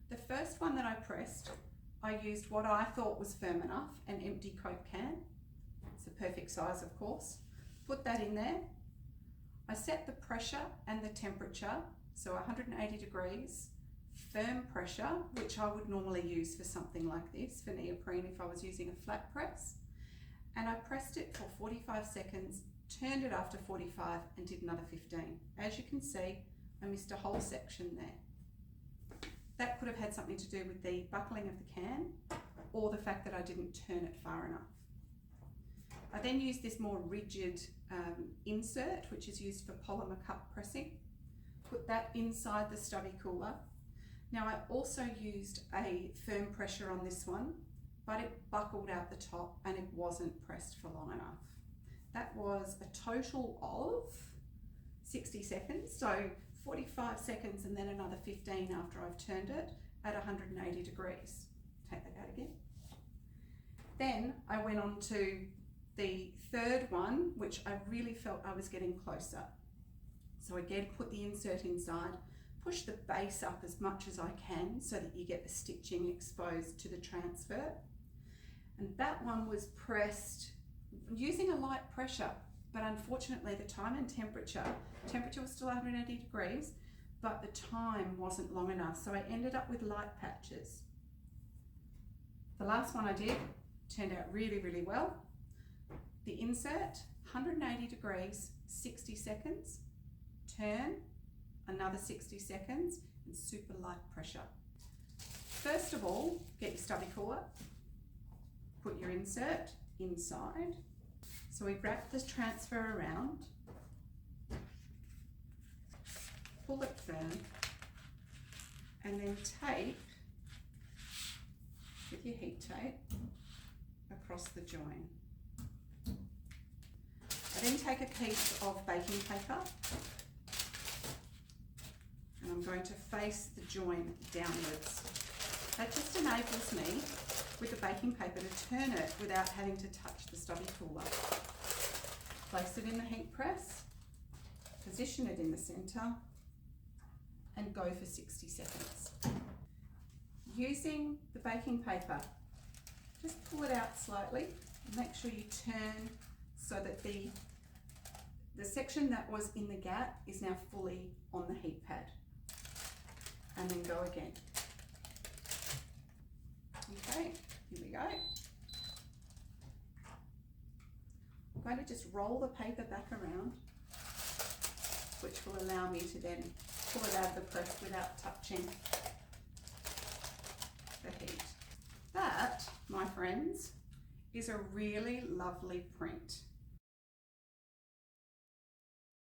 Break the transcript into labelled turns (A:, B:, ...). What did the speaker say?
A: The first one that I pressed, I used what I thought was firm enough, an empty Coke can. It's the perfect size, of course. Put that in there. I set the pressure and the temperature, so 180 degrees, firm pressure, which I would normally use for something like this, for neoprene if I was using a flat press. And I pressed it for 45 seconds, turned it after 45 and did another 15. As you can see, I missed a whole section there. That could have had something to do with the buckling of the can or the fact that I didn't turn it far enough. I then used this more rigid insert, which is used for polymer cup pressing. Put that inside the stubby cooler. Now I also used a firm pressure on this one, but it buckled out the top and it wasn't pressed for long enough. That was a total of 60 seconds, so 45 seconds and then another 15 after I've turned it at 180 degrees. Take that out again. Then I went on to the third one, which I really felt I was getting closer. So again, put the insert inside, push the base up as much as I can so that you get the stitching exposed to the transfer. And that one was pressed using a light pressure, but unfortunately the time and temperature was still 180 degrees, but the time wasn't long enough. So I ended up with light patches. The last one I did turned out really, really well. The insert, 180 degrees, 60 seconds, turn, another 60 seconds, and super light pressure. First of all, get your stubby cooler, put your insert inside. So we wrap the transfer around, pull it firm, and then tape with your heat tape across the join. I then take a piece of baking paper and I'm going to face the join downwards. That just enables me with the baking paper to turn it without having to touch the stubby cooler. Place it in the heat press, position it in the centre and go for 60 seconds. Using the baking paper, just pull it out slightly, make sure you turn so that the section that was in the gap is now fully on the heat pad. And then go again. Okay, here we go. I'm going to just roll the paper back around, which will allow me to then pull it out of the press without touching the heat. That, my friends, is a really lovely print.